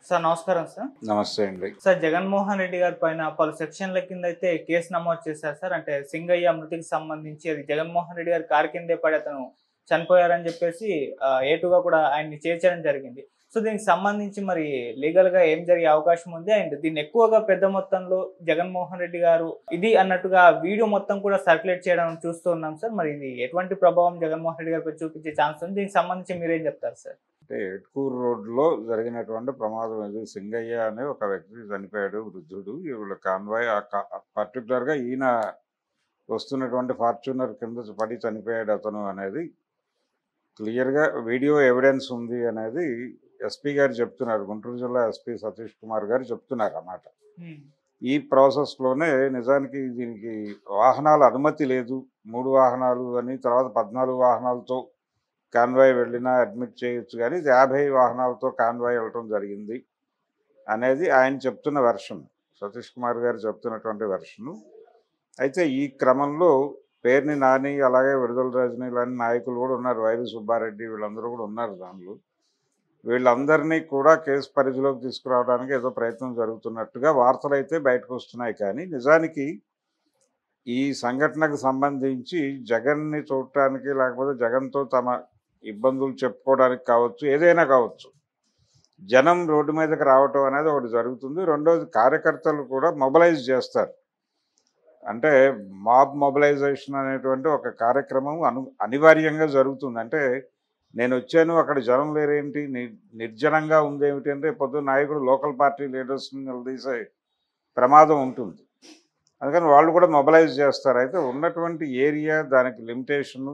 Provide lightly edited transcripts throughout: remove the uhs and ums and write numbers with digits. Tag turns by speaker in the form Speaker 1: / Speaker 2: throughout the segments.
Speaker 1: Sir నమస్కారం sir.
Speaker 2: నమస్తే అండి.
Speaker 1: సార్ జగన్మోహన్ రెడ్డి గారి పైన పలు సెక్షన్ల కింద అయితే కేసు నమోదు చేశారు సార్. అంటే సింగయ్య మృతికి సంబంధించి అది జగన్మోహన్ రెడ్డి గారి కారు కిందే పడి అతను చనిపోయారని చెప్పేసి ఏటుగా కూడా ఆయన్ని చేర్చడం జరిగింది. సో దీనికి సంబంధించి మరి లీగల్‌గా ఏం జరిగే అవకాశం ఉంది? అండ్ దీన్ని ఎక్కువగా పెద్ద మొత్తంలో జగన్మోహన్ రెడ్డి గారు ఇది అన్నట్టుగా వీడియో మొత్తం కూడా సర్క్యులేట్ చేయడం చూస్తూ ఉన్నాం సార్. మరి ఇది ఎటువంటి ప్రభావం జగన్మోహన్ రెడ్డి గారిపై చూపించే ఛాన్స్ ఉంది? దీనికి సంబంధించి మీరేం చెప్తారు సార్?
Speaker 2: అంటే ఎట్కూరు రోడ్‌లో జరిగినటువంటి ప్రమాదం ఇది. సింగయ్య అనే ఒక వ్యక్తి చనిపోయాడు, వృద్ధుడు. వీళ్ళ కాన్వాయ్ పర్టిక్యులర్‌గా ఈయన వస్తున్నటువంటి ఫార్చ్యూనర్ కింద పడి చనిపోయాడు అతను అనేది క్లియర్‌గా వీడియో ఎవిడెన్స్ ఉంది అనేది ఎస్పీ గారు చెప్తున్నారు. గుంటూరు జిల్లా ఎస్పీ సతీష్ కుమార్ గారు చెప్తున్నారన్నమాట.
Speaker 1: హ్మ్.
Speaker 2: ఈ ప్రాసెస్‌లోనే నిజానికి దీనికి వాహనాల అనుమతి లేదు. 3 వాహనాలు అని, తర్వాత 14 వాహనాలతో కాన్వాయ్ వెళ్ళినా అడ్మిట్ చేయొచ్చు, కానీ ఇది 50 వాహనాలతో కాన్వాయ్ వెళ్ళటం జరిగింది అనేది ఆయన చెప్తున్న వెర్షన్. సతీష్ కుమార్ గారు చెప్తున్నటువంటి వెర్షను. అయితే ఈ క్రమంలో పేర్ని నాని, అలాగే విడుదల రజనీ లాంటి నాయకులు కూడా ఉన్నారు. వైవి సుబ్బారెడ్డి వీళ్ళందరూ కూడా ఉన్నారు దానిలో. వీళ్ళందరినీ కూడా కేసు పరిధిలోకి తీసుకురావడానికి ఏదో ప్రయత్నం జరుగుతున్నట్టుగా వార్తలైతే బయటకు వస్తున్నాయి. కానీ నిజానికి ఈ సంఘటనకు సంబంధించి జగన్ని చూడటానికి, లేకపోతే జగన్తో తమ ఇబ్బందులు చెప్పుకోవడానికి కావచ్చు, ఏదైనా కావచ్చు, జనం రోడ్డు మీదకి రావటం అనేది ఒకటి జరుగుతుంది. రెండోది కార్యకర్తలు కూడా మొబలైజ్ చేస్తారు. అంటే మాబ్ మొబలైజేషన్ అనేటువంటి ఒక కార్యక్రమం అనివార్యంగా జరుగుతుంది. అంటే నేను వచ్చాను, అక్కడ జనం లేరేంటి, నిర్జనంగా ఉందేమిటి అంటే పొద్దున్న నాయకుడు లోకల్ పార్టీ లీడర్స్ని నిలదీసే ప్రమాదం ఉంటుంది. అందుకని వాళ్ళు కూడా మొబలైజ్ చేస్తారు. అయితే ఉన్నటువంటి ఏరియా, దానికి లిమిటేషను,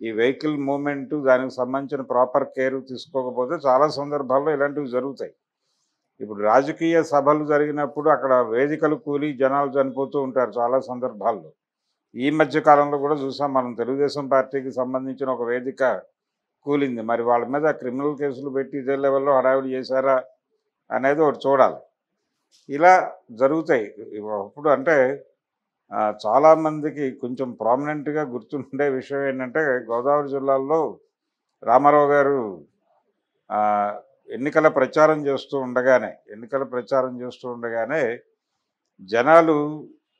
Speaker 2: ఈ వెహికల్ మూమెంటు, దానికి సంబంధించిన ప్రాపర్ కేర్ తీసుకోకపోతే చాలా సందర్భాల్లో ఇలాంటివి జరుగుతాయి. ఇప్పుడు రాజకీయ సభలు జరిగినప్పుడు అక్కడ వేదికలు కూలి జనాలు చనిపోతూ ఉంటారు చాలా సందర్భాల్లో. ఈ మధ్య కాలంలో కూడా చూసాం మనం. తెలుగుదేశం పార్టీకి సంబంధించిన ఒక వేదిక కూలింది. మరి వాళ్ళ మీద క్రిమినల్ కేసులు పెట్టి ఇదే లెవెల్లో హడావిడి చేశారా అనేది ఒకటి చూడాలి. ఇలా జరుగుతాయి. అప్పుడు అంటే చాలామందికి కొంచెం ప్రామినెంట్గా గుర్తుండే విషయం ఏంటంటే, గోదావరి జిల్లాలో రామారావు గారు ఎన్నికల ప్రచారం చేస్తూ ఉండగానే జనాలు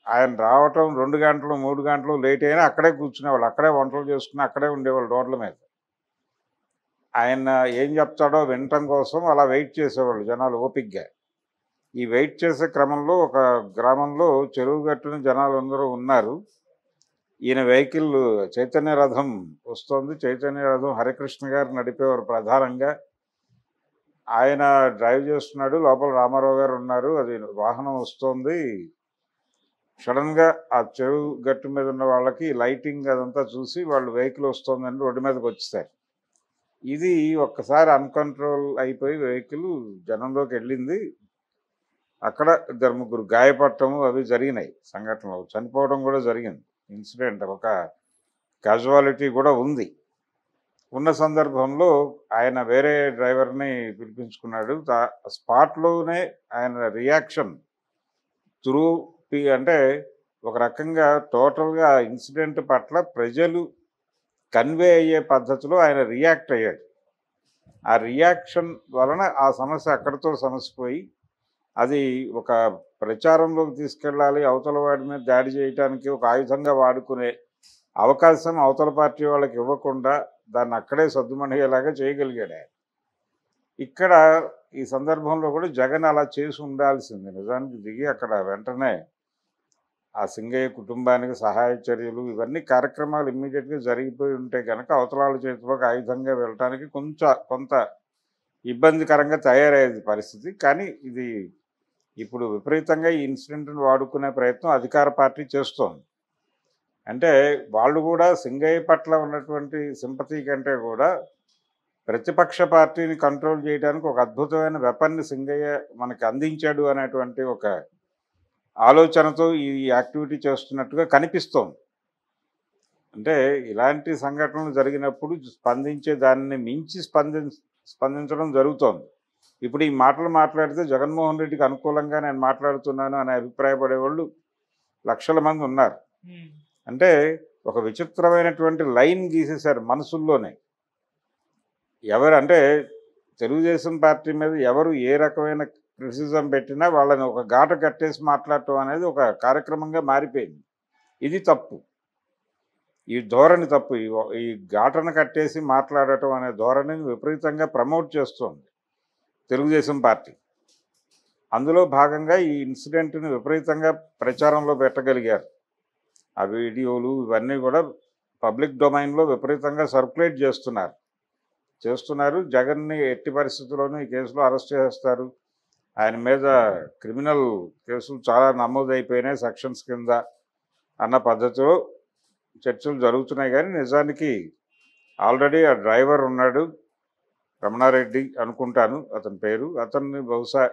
Speaker 2: ఆయన రావటం 2 గంటలు 3 గంటలు లేట్ అయినా అక్కడే కూర్చునేవాళ్ళు, అక్కడే వంటలు చేసుకుని అక్కడే ఉండేవాళ్ళు రోడ్ల మీద. ఆయన ఏం చెప్తాడో వినటం కోసం అలా వెయిట్ చేసేవాళ్ళు జనాలు ఓపికగా. ఈ వెయిట్ చేసే క్రమంలో ఒక గ్రామంలో చెరువు గట్టున జనాలందరూ ఉన్నారు. ఈయన వెహికల్ చైతన్య రథం వస్తుంది. చైతన్య రథం హరికృష్ణ గారు నడిపేవారు ప్రధానంగా. ఆయన డ్రైవ్ చేస్తున్నాడు, లోపల రామారావు గారు ఉన్నారు. అది వాహనం వస్తుంది. సడన్గా ఆ చెరువు గట్టు మీద ఉన్న వాళ్ళకి లైటింగ్ అదంతా చూసి వాళ్ళు వెహికల్ వస్తుందని రోడ్డు మీదకి వచ్చేసారు. ఇది ఒక్కసారి అన్కంట్రోల్ అయిపోయి వెహికల్ జనంలోకి వెళ్ళింది. అక్కడ 2-3 గాయపడటము అవి జరిగినాయి. సంఘటనలు చనిపోవడం కూడా జరిగింది. ఇన్సిడెంట్ ఒక క్యాజువాలిటీ కూడా ఉంది. ఉన్న సందర్భంలో ఆయన వేరే డ్రైవర్ని పిలిపించుకున్నాడు. స్పాట్లోనే ఆయన రియాక్షన్ త్రూ అంటే ఒక రకంగా టోటల్గా ఇన్సిడెంట్ పట్ల ప్రజలు కన్వే అయ్యే పద్ధతిలో ఆయన రియాక్ట్ అయ్యాడు. ఆ రియాక్షన్ వలన ఆ సమస్య అక్కడితో సమసిపోయి అది ఒక ప్రచారంలోకి తీసుకెళ్ళాలి, అవతల వాడి మీద దాడి చేయడానికి ఒక ఆయుధంగా వాడుకునే అవకాశం అవతల పార్టీ వాళ్ళకి ఇవ్వకుండా దాన్ని అక్కడే సద్దుమణిగేలాగా చేయగలిగాడు ఆయన. ఇక్కడ ఈ సందర్భంలో కూడా జగన్ అలా చేసి ఉండాల్సింది. నిజానికి దిగి అక్కడ వెంటనే ఆ సింగయ్య కుటుంబానికి సహాయ చర్యలు, ఇవన్నీ కార్యక్రమాలు ఇమ్మీడియట్గా జరిగిపోయి ఉంటే కనుక అవతల వాళ్ళ చేతిలోకి ఆయుధంగా వెళ్ళటానికి కొంత ఇబ్బందికరంగా తయారయ్యేది పరిస్థితి. కానీ ఇది ఇప్పుడు విపరీతంగా ఈ ఇన్సిడెంట్ను వాడుకునే ప్రయత్నం అధికార పార్టీ చేస్తోంది. అంటే వాళ్ళు కూడా సింగయ్య పట్ల ఉన్నటువంటి సింపతి కంటే కూడా ప్రతిపక్ష పార్టీని కంట్రోల్ చేయడానికి ఒక అద్భుతమైన వెపన్ని సింగయ్య మనకి అందించాడు అనేటువంటి ఒక ఆలోచనతో ఈ యాక్టివిటీ చేస్తున్నట్టుగా కనిపిస్తోంది. అంటే ఇలాంటి సంఘటనలు జరిగినప్పుడు స్పందించే దాన్ని మించి స్పందించడం జరుగుతోంది. ఇప్పుడు ఈ మాటలు మాట్లాడితే జగన్మోహన్ రెడ్డికి అనుకూలంగా నేను మాట్లాడుతున్నాను అని అభిప్రాయపడేవాళ్ళు లక్షల మంది ఉన్నారు. అంటే ఒక విచిత్రమైనటువంటి లైన్ గీసేశారు మనసుల్లోనే. ఎవరంటే తెలుగుదేశం పార్టీ మీద ఎవరు ఏ రకమైన క్రిటిసిజం పెట్టినా వాళ్ళని ఒక ఘాట కట్టేసి మాట్లాడటం అనేది ఒక కార్యక్రమంగా మారిపోయింది. ఇది తప్పు. ఈ ధోరణి తప్పు. ఈ ఘాటను కట్టేసి మాట్లాడటం అనే ధోరణిని విపరీతంగా ప్రమోట్ చేస్తోంది తెలుగుదేశం పార్టీ. అందులో భాగంగా ఈ ఇన్సిడెంట్ని విపరీతంగా ప్రచారంలో పెట్టగలిగారు. ఆ వీడియోలు ఇవన్నీ కూడా పబ్లిక్ డొమైన్లో విపరీతంగా సర్క్యులేట్ చేస్తున్నారు. జగన్ని ఎట్టి పరిస్థితుల్లోనూ ఈ కేసులో అరెస్ట్ చేస్తారు. ఆయన మీద క్రిమినల్ కేసులు చాలా నమోదైపోయినాయి సెక్షన్స్ కింద అన్న పద్ధతిలో చర్చలు జరుగుతున్నాయి. కానీ నిజానికి ఆల్రెడీ ఆ డ్రైవర్ ఉన్నాడు, రమణారెడ్డి అనుకుంటాను అతని పేరు. బహుశా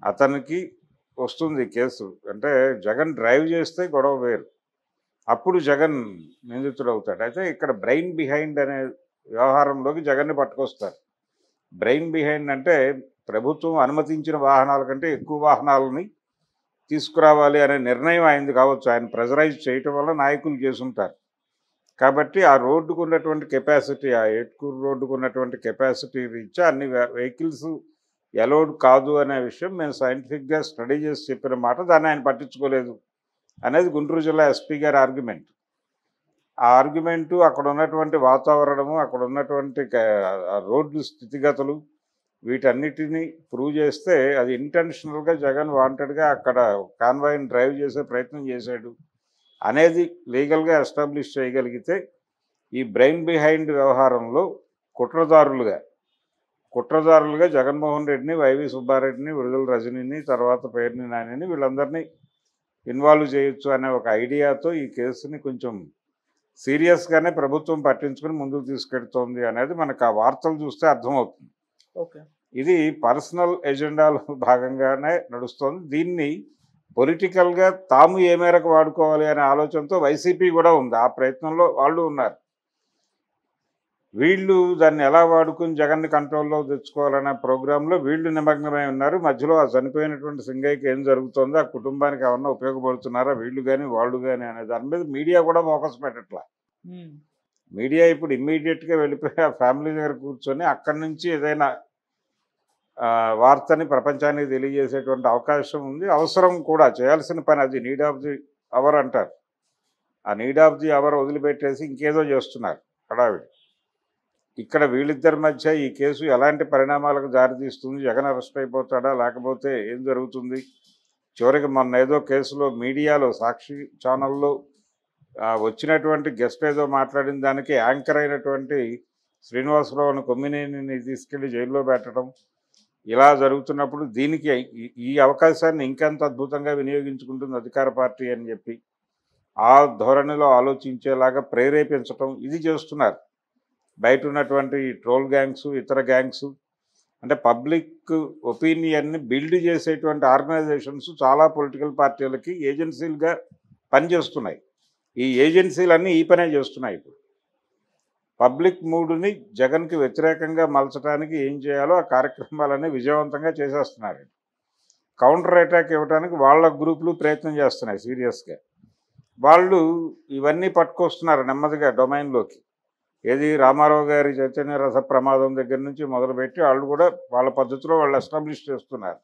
Speaker 2: అతనికి వస్తుంది కేసు. అంటే జగన్ డ్రైవ్ చేస్తే గొడవ వేరు, అప్పుడు జగన్ నిందితుడు అవుతాడు. అయితే ఇక్కడ బ్రెయిన్ బిహైండ్ అనే వ్యవహారంలోకి జగన్ని పట్టుకొస్తారు. బ్రెయిన్ బిహైండ్ అంటే ప్రభుత్వం అనుమతించిన వాహనాల కంటే ఎక్కువ వాహనాలని తీసుకురావాలి అనే నిర్ణయం అయింది కావచ్చు. ఆయన ప్రెజరైజ్ చేయటం వల్ల నాయకులు చేసుంటారు. కాబట్టి ఆ రోడ్డుకు ఉన్నటువంటి కెపాసిటీ, ఆ ఏట్కూరు రోడ్డుకు ఉన్నటువంటి కెపాసిటీ రీత్యా అన్ని వెహికల్స్ అలౌడ్ కాదు అనే విషయం మేము సైంటిఫిక్గా స్టడీ చేసి చెప్పిన మాట. దాన్ని ఆయన పట్టించుకోలేదు అనేది గుంటూరు జిల్లా ఎస్పీ గారి ఆర్గ్యుమెంట్. ఆ ఆర్గ్యుమెంటు, అక్కడ ఉన్నటువంటి వాతావరణము, అక్కడ ఉన్నటువంటి రోడ్లు స్థితిగతులు, వీటన్నిటినీ ప్రూవ్ చేస్తే అది ఇంటెన్షనల్గా జగన్ వాంటెడ్గా అక్కడ కాన్వాయ్ని డ్రైవ్ చేసే ప్రయత్నం చేశాడు అనేది లీగల్గా ఎస్టాబ్లిష్ చేయగలిగితే ఈ బ్రెయిన్ బిహైండ్ వ్యవహారంలో కుట్రదారులుగా జగన్మోహన్ రెడ్డిని, వైవి సుబ్బారెడ్డిని, విడుదల రజనీని, తర్వాత పేర్ని నానిని వీళ్ళందరినీ ఇన్వాల్వ్ చేయొచ్చు అనే ఒక ఐడియాతో ఈ కేసుని కొంచెం సీరియస్గానే ప్రభుత్వం పట్టించుకుని ముందుకు తీసుకెడుతోంది అనేది మనకు ఆ వార్తలు చూస్తే అర్థమవుతుంది.
Speaker 1: ఓకే,
Speaker 2: ఇది పర్సనల్ ఎజెండాలో భాగంగానే నడుస్తోంది. దీన్ని పొలిటికల్గా తాము ఏ మేరకు వాడుకోవాలి అనే ఆలోచనతో వైసీపీ కూడా ఉంది. ఆ ప్రయత్నంలో వాళ్ళు ఉన్నారు. వీళ్ళు దాన్ని ఎలా వాడుకుని జగన్ని కంట్రోల్లో తెచ్చుకోవాలనే ప్రోగ్రాంలో వీళ్ళు నిమగ్నమై ఉన్నారు. మధ్యలో ఆ చనిపోయినటువంటి సింగయ్యకి ఏం జరుగుతుందో, ఆ కుటుంబానికి ఏమన్నా ఉపయోగపడుతున్నారా వీళ్ళు కానీ వాళ్ళు కానీ అనే దాని మీద మీడియా కూడా ఫోకస్ పెట్టట్లా. మీడియా ఇప్పుడు ఇమ్మీడియట్గా వెళ్ళిపోయి ఆ ఫ్యామిలీ దగ్గర కూర్చొని అక్కడి నుంచి ఏదైనా వార్తని ప్రపంచానికి తెలియజేసేటువంటి అవకాశం ఉంది, అవసరం కూడా, చేయాల్సిన పని అది. నీడ్ ఆఫ్ ది అవర్ అంటారు. ఆ నీడ్ ఆఫ్ ది అవర్ వదిలిపెట్టేసి ఇంకేదో చేస్తున్నారు హడావిడి. ఇక్కడ వీళ్ళిద్దరి మధ్య ఈ కేసు ఎలాంటి పరిణామాలకు దారితీస్తుంది, జగన్ అరెస్ట్ అయిపోతాడా లేకపోతే ఏం జరుగుతుంది? చివరికి మొన్న ఏదో కేసులో మీడియాలో సాక్షి ఛానల్లో వచ్చినటువంటి గెస్ట్ ఏదో మాట్లాడిన దానికి యాంకర్ అయినటువంటి శ్రీనివాసరావుని కొమ్మినేనిని తీసుకెళ్లి జైల్లో పెట్టడం, ఇలా జరుగుతున్నప్పుడు దీనికి ఈ అవకాశాన్ని ఇంకెంత అద్భుతంగా వినియోగించుకుంటుంది అధికార పార్టీ అని చెప్పి ఆ ధోరణిలో ఆలోచించేలాగా ప్రేరేపించటం ఇది చేస్తున్నారు. బయట ఉన్నటువంటి ట్రోల్ గ్యాంగ్స్, ఇతర గ్యాంగ్స్, అంటే పబ్లిక్ ఒపీనియన్ని బిల్డ్ చేసేటువంటి ఆర్గనైజేషన్స్ చాలా పొలిటికల్ పార్టీలకి ఏజెన్సీలుగా పనిచేస్తున్నాయి. ఈ ఏజెన్సీలన్నీ ఈ పనే చేస్తున్నాయి. ఇప్పుడు పబ్లిక్ మూడుని జగన్కి వ్యతిరేకంగా మలచడానికి ఏం చేయాలో ఆ కార్యక్రమాలన్నీ విజయవంతంగా చేసేస్తున్నారు. కౌంటర్ అటాక్ ఇవ్వడానికి వాళ్ళ గ్రూపులు ప్రయత్నం చేస్తున్నాయి సీరియస్గా. వాళ్ళు ఇవన్నీ పట్టుకొస్తున్నారు నెమ్మదిగా డొమైన్లోకి. ఏది రామారావు గారి చైతన్య రస ప్రమాదం దగ్గర నుంచి మొదలుపెట్టి వాళ్ళు కూడా వాళ్ళ పద్ధతిలో వాళ్ళు ఎస్టాబ్లిష్ చేస్తున్నారు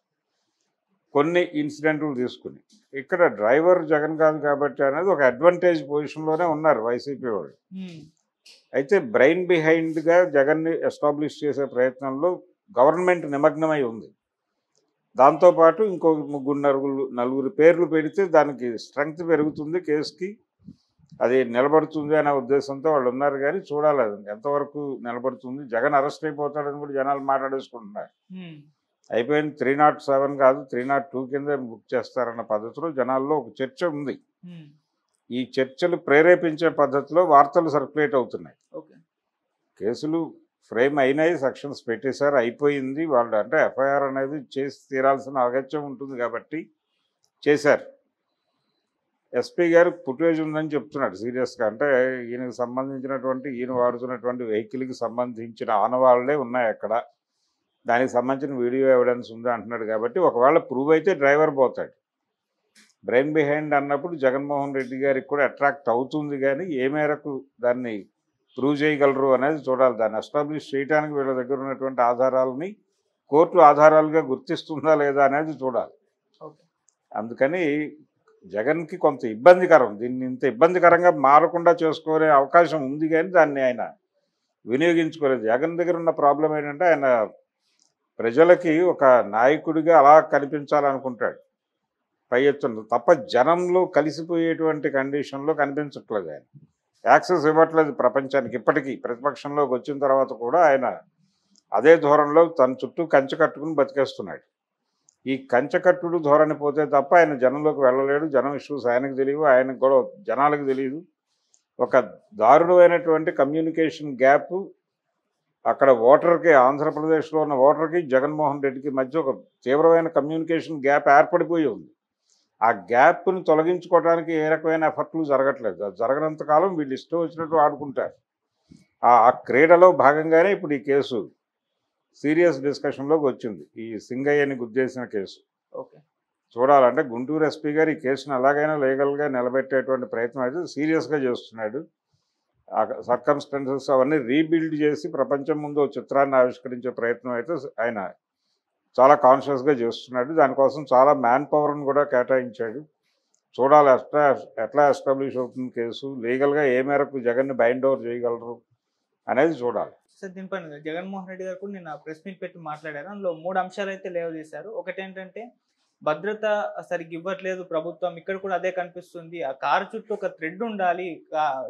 Speaker 2: కొన్ని ఇన్సిడెంట్లు తీసుకుని. ఇక్కడ డ్రైవర్ జగన్ కాదు కాబట్టి అనేది ఒక అడ్వాంటేజ్ పొజిషన్లోనే ఉన్నారు వైసీపీ వాళ్ళు. అయితే బ్రెయిన్ బిహైండ్గా జగన్ని ఎస్టాబ్లిష్ చేసే ప్రయత్నంలో గవర్నమెంట్ నిమగ్నమై ఉంది. దాంతోపాటు ఇంకో నలుగురు పేర్లు పెడితే దానికి స్ట్రెంగ్త్ పెరుగుతుంది, కేసుకి అది నిలబడుతుంది అనే ఉద్దేశంతో వాళ్ళు ఉన్నారు. కానీ చూడాలి అది ఎంతవరకు నిలబడుతుంది. జగన్ అరెస్ట్ అయిపోతాడని కూడా జనాలు మాట్లాడేసుకుంటున్నారు. అయిపోయింది, 307 కాదు 302 కింద బుక్ చేస్తారన్న పద్ధతిలో జనాల్లో ఒక చర్చ ఉంది. ఈ చర్చలు ప్రేరేపించే పద్ధతిలో వార్తలు సర్క్యులేట్ అవుతున్నాయి. కేసులు ఫ్రేమ్ అయినాయి, సెక్షన్స్ పెట్టేశారు, అయిపోయింది. వాళ్ళు అంటే ఎఫ్ఐఆర్ అనేది చేసి తీరాల్సిన అగత్యం ఉంటుంది కాబట్టి చేశారు. ఎస్పీ గారు ఫుటేజ్ ఉందని చెప్తున్నాడు సీరియస్గా. అంటే ఈయనకు సంబంధించినటువంటి, ఈయన వాడుతున్నటువంటి వెహికల్కి సంబంధించిన ఆనవాళ్ళే ఉన్నాయి అక్కడ, దానికి సంబంధించిన వీడియో ఎవిడెన్స్ ఉంది అంటున్నాడు. కాబట్టి ఒకవేళ ప్రూవ్ అయితే డ్రైవర్ పోతాడు. బ్రెయిన్ బిహైండ్ అన్నప్పుడు జగన్మోహన్ రెడ్డి గారికి కూడా అట్రాక్ట్ అవుతుంది. కానీ ఏ మేరకు దాన్ని ప్రూవ్ చేయగలరు అనేది చూడాలి. దాన్ని ఎస్టాబ్లిష్ చేయడానికి వీళ్ళ దగ్గర ఉన్నటువంటి ఆధారాలని కోర్టు ఆధారాలుగా గుర్తిస్తుందా లేదా అనేది చూడాలి.
Speaker 1: ఓకే.
Speaker 2: అందుకని జగన్కి కొంత ఇబ్బందికరం. దీన్ని ఇంత ఇబ్బందికరంగా మారకుండా చేసుకునే అవకాశం ఉంది, కానీ దాన్ని ఆయన వినియోగించుకోలేదు. జగన్ దగ్గర ఉన్న ప్రాబ్లం ఏంటంటే ఆయన ప్రజలకి ఒక నాయకుడిగా అలా కనిపించాలనుకుంటాడు పై ఎత్తున తప్ప జనంలో కలిసిపోయేటువంటి కండిషన్లో కనిపించట్లేదు. ఆయన యాక్సెస్ ఇవ్వట్లేదు ప్రపంచానికి. ఇప్పటికీ ప్రతిపక్షంలోకి వచ్చిన తర్వాత కూడా ఆయన అదే ధోరణిలో తన చుట్టూ కంచె కట్టుకుని బతికేస్తున్నాడు. ఈ కంచెకట్టుడు ధోరణి పోతే తప్ప ఆయన జనంలోకి వెళ్ళలేడు. జనం ఇష్యూస్ ఆయనకు తెలియవు, ఆయనకు కూడా జనాలకు తెలియదు. ఒక దారుణమైనటువంటి కమ్యూనికేషన్ గ్యాప్ అక్కడ ఓటర్కి, ఆంధ్రప్రదేశ్లో ఉన్న ఓటర్కి జగన్మోహన్ రెడ్డికి మధ్య ఒక తీవ్రమైన కమ్యూనికేషన్ గ్యాప్ ఏర్పడిపోయి ఉంది. ఆ గ్యాప్ను తొలగించుకోవడానికి ఏ రకమైన ఎఫర్ట్లు జరగట్లేదు. అది జరగనంత కాలం వీళ్ళు ఇష్టం వచ్చినట్టు ఆడుకుంటారు. ఆ క్రీడలో భాగంగానే ఇప్పుడు ఈ కేసు సీరియస్ డిస్కషన్లోకి వచ్చింది. ఈ సింగయ్యని గుద్దేసిన కేసు.
Speaker 1: ఓకే.
Speaker 2: చూడాలంటే గుంటూరు ఎస్పీ గారు ఈ కేసును ఎలాగైనా లీగల్గా నిలబెట్టేటువంటి ప్రయత్నం అయితే సీరియస్గా చేస్తున్నాడు. ఆ సర్కమ్స్టెన్సెస్ అవన్నీ రీబిల్డ్ చేసి ప్రపంచం ముందు చిత్రాన్ని ఆవిష్కరించే ప్రయత్నం అయితే ఆయన చాలా కాన్షియస్గా చేస్తున్నాడు. దానికోసం చాలా మ్యాన్ పవర్ని కూడా కేటాయించాడు. చూడాలి ఎట్లా ఎస్టాబ్లిష్ అవుతుంది కేసు, లీగల్గా ఏ మేరకు జగన్ని బైండ్ ఓవర్ చేయగలరు అనేది చూడాలి.
Speaker 1: సార్, దీనిపైన జగన్మోహన్ రెడ్డి గారు కూడా నిన్న ప్రెస్ మీట్ పెట్టి మాట్లాడారు. అందులో 3 అంశాలు అయితే లేవదీశారు. ఒకటేంటంటే భద్రత సరిగ్గా ఇవ్వట్లేదు ప్రభుత్వం. ఇక్కడ కూడా అదే కనిపిస్తుంది. ఆ కారు చుట్టూ ఒక థ్రెడ్ ఉండాలి,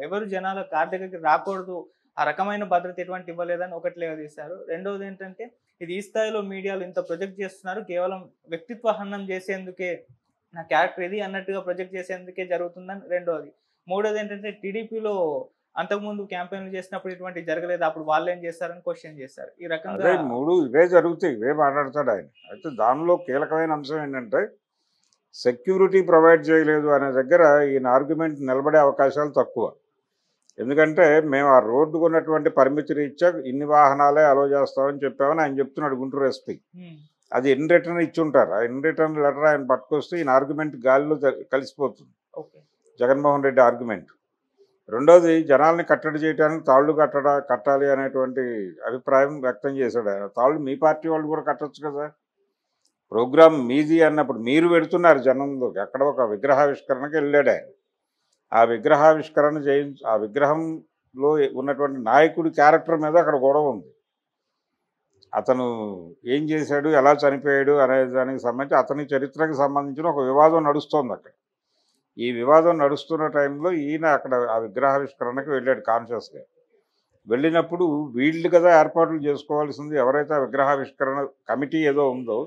Speaker 1: ఎవరు జనాల కార్ దగ్గరికి రాకూడదు, ఆ రకమైన భద్రత ఎటువంటి ఇవ్వలేదని ఒకటి లేవదీశారు. రెండవది ఏంటంటే ఇది ఈ స్థాయిలో మీడియాలో ఇంత ప్రొజెక్ట్ చేస్తున్నారు, కేవలం వ్యక్తిత్వ హననం చేసేందుకే, నా క్యారెక్టర్ ఇది అన్నట్టుగా ప్రొజెక్ట్ చేసేందుకే జరుగుతుందని రెండవది. మూడోది ఏంటంటే టీడీపీలో అంతకుముందు క్యాంపెయిన్లు చేసినప్పుడు ఇటువంటి జరగలేదు, అప్పుడు వాళ్ళు ఏం చేస్తారని క్వశ్చన్ చేశారు. ఈ రకంగా
Speaker 2: అదే 3 ఇవే జరుగుతాయి, ఇవే మాట్లాడతాడు ఆయన. అయితే దానిలో కీలకమైన అంశం ఏంటంటే సెక్యూరిటీ ప్రొవైడ్ చేయలేదు అనే దగ్గర ఈయన ఆర్గ్యుమెంట్ నిలబడే అవకాశాలు తక్కువ. ఎందుకంటే మేము ఆ రోడ్డుకు ఉన్నటువంటి పరిమితి రీత్యా ఇన్ని వాహనాలే అలో చేస్తామని చెప్పామని ఆయన చెప్తున్నాడు గుంటూరు ఎస్పీ. అది ఇన్ రిటర్న్ ఇచ్చి ఉంటారు. ఆ ఇన్ రిటర్న్ లెటర్ ఆయన పట్టుకొస్తే ఈయన ఆర్గ్యుమెంట్ గాలిలో కలిసిపోతుంది, జగన్మోహన్ రెడ్డి ఆర్గ్యుమెంట్. రెండోది జనాల్ని కట్టడి చేయడానికి తాళ్ళు కట్టాలి అనేటువంటి అభిప్రాయం వ్యక్తం చేశాడు ఆయన. తాళ్ళు మీ పార్టీ వాళ్ళు కూడా కట్టొచ్చు కదా, ప్రోగ్రామ్ మీది అన్నప్పుడు మీరు పెడుతున్నారు జనంలోకి. అక్కడ ఒక విగ్రహావిష్కరణకి వెళ్ళాడు ఆయన. ఆ విగ్రహావిష్కరణ ఆ విగ్రహంలో ఉన్నటువంటి నాయకుడి క్యారెక్టర్ మీద అక్కడ గొడవ ఉంది. అతను ఏం చేశాడు, ఎలా చనిపోయాడు అనే దానికి సంబంధించి అతని చరిత్రకు సంబంధించిన ఒక వివాదం నడుస్తోంది అక్కడ. ఈ వివాదం నడుస్తున్న టైంలో ఈయన అక్కడ ఆ విగ్రహావిష్కరణకి వెళ్ళాడు కాన్షియస్గా. వెళ్ళినప్పుడు వీళ్ళు కదా ఏర్పాట్లు చేసుకోవాల్సింది. ఎవరైతే ఆ విగ్రహావిష్కరణ కమిటీ ఏదో ఉందో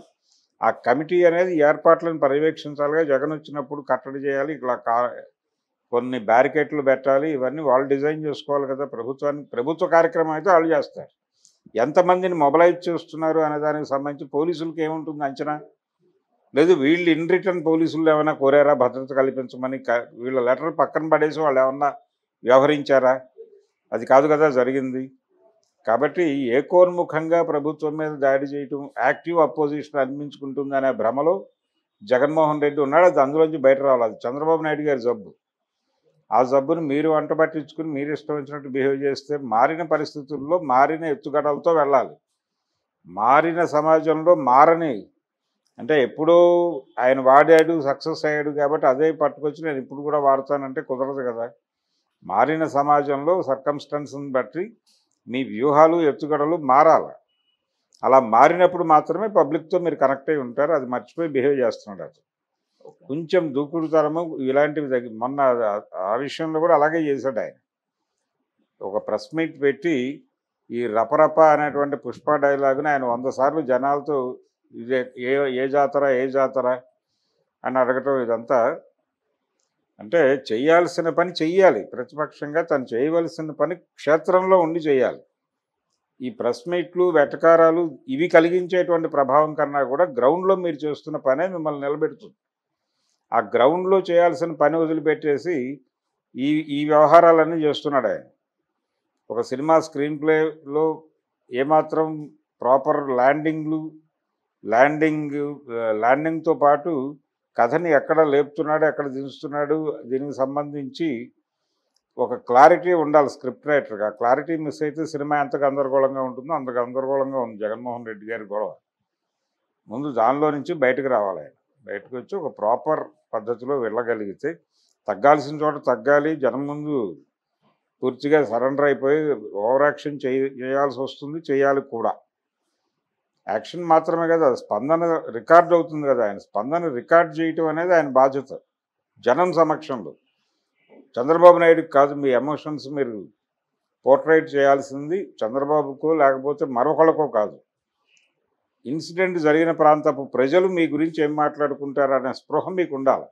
Speaker 2: ఆ కమిటీ అనేది ఏర్పాట్లను పర్యవేక్షించాలిగా. జగన్ వచ్చినప్పుడు కట్టడి చేయాలి, ఇట్లా కొన్ని బ్యారికేట్లు పెట్టాలి, ఇవన్నీ వాళ్ళు డిజైన్ చేసుకోవాలి కదా. ప్రభుత్వ కార్యక్రమం అయితే వాళ్ళు చేస్తారు. ఎంతమందిని మొబలైజ్ చేస్తున్నారు అనే దానికి సంబంధించి పోలీసులకి ఏముంటుంది అంచనా? లేదు వీళ్ళు ఇన్ రిటర్న్ పోలీసులు ఏమైనా కోరారా భద్రత కల్పించమని? వీళ్ళ లెటర్ పక్కన పడేసి వాళ్ళు ఏమన్నా వ్యవహరించారా? అది కాదు కదా జరిగింది. కాబట్టి ఏకోన్ముఖంగా ప్రభుత్వం మీద దాడి చేయటం, యాక్టివ్ అపోజిషన్ అనిపించుకుంటుంది అనే భ్రమలో జగన్మోహన్ రెడ్డి ఉన్నాడు. అది అందులోంచి బయట రావాలి. అది చంద్రబాబు నాయుడు గారి జబ్బు. ఆ జబ్బును మీరు వంట పట్టించుకుని మీరు ఇష్టం వచ్చినట్టు బిహేవ్ చేస్తే మారిన పరిస్థితుల్లో మారిన ఎత్తుగడలతో వెళ్ళాలి. మారిన సమాజంలో మారని అంటే ఎప్పుడూ ఆయన వాడాడు, సక్సెస్ అయ్యాడు కాబట్టి అదే పట్టుకొచ్చి నేను ఇప్పుడు కూడా వాడతానంటే కుదరదు కదా. మారిన సమాజంలో సర్కమ్స్టెన్స్ని బట్టి మీ వ్యూహాలు, ఎత్తుగడలు మారాలి. అలా మారినప్పుడు మాత్రమే పబ్లిక్తో మీరు కనెక్ట్ అయి ఉంటారు. అది మర్చిపోయి బిహేవ్ చేస్తున్నాడు అతను. కొంచెం దూకుడుతనము ఇలాంటివి మొన్న ఆ విషయంలో కూడా అలాగే చేశాడు ఆయన. ఒక ప్రెస్ మీట్ పెట్టి ఈ రపరప అనేటువంటి పుష్ప డైలాగ్ని ఆయన 100 సార్లు జనాలతో ఇదే ఏ జాతర అని అడగటం. ఇదంతా అంటే చేయాల్సిన పని చెయ్యాలి. ప్రతిపక్షంగా తను చేయవలసిన పని క్షేత్రంలో ఉండి చేయాలి. ఈ ప్రెస్ మీట్లు, వెటకారాలు ఇవి కలిగించేటువంటి ప్రభావం కన్నా కూడా గ్రౌండ్లో మీరు చేస్తున్న పనే మిమ్మల్ని నిలబెడుతుంది. ఆ గ్రౌండ్లో చేయాల్సిన పని వదిలిపెట్టేసి ఈ వ్యవహారాలన్నీ చేస్తున్నాడు ఆయన. ఒక సినిమా స్క్రీన్ ప్లేలో ఏమాత్రం ప్రాపర్ ల్యాండింగ్తో పాటు కథని ఎక్కడ లేపుతున్నాడు, ఎక్కడ దించుతున్నాడు, దీనికి సంబంధించి ఒక క్లారిటీ ఉండాలి స్క్రిప్ట్ రైటర్గా. క్లారిటీ మిస్ అయితే సినిమా ఎంత గందరగోళంగా ఉంటుందో అంత గందరగోళంగా ఉంది జగన్మోహన్ రెడ్డి గారి గొడవ. ముందు దానిలో నుంచి బయటకు రావాలి ఆయన. బయటకు వచ్చి ఒక ప్రాపర్ పద్ధతిలో వెళ్ళగలిగితే తగ్గాల్సిన చోట తగ్గాలి. జనం ముందు పూర్తిగా సరెండర్ అయిపోయి ఓవర్ యాక్షన్ చేయాల్సి వస్తుంది, చేయాలి కూడా. యాక్షన్ మాత్రమే కదా, స్పందన రికార్డ్ అవుతుంది కదా. ఆయన స్పందన రికార్డ్ చేయటం అనేది ఆయన బాధ్యత జనం సమక్షంలో. చంద్రబాబు నాయుడుకి కాదు, మీ ఎమోషన్స్ మీరు పోర్ట్రైట్ చేయాల్సింది చంద్రబాబుకో లేకపోతే మరొకళ్ళకో కాదు. ఇన్సిడెంట్ జరిగిన ప్రాంతపు ప్రజలు మీ గురించి ఏం మాట్లాడుకుంటారనే స్పృహ మీకు ఉండాలి.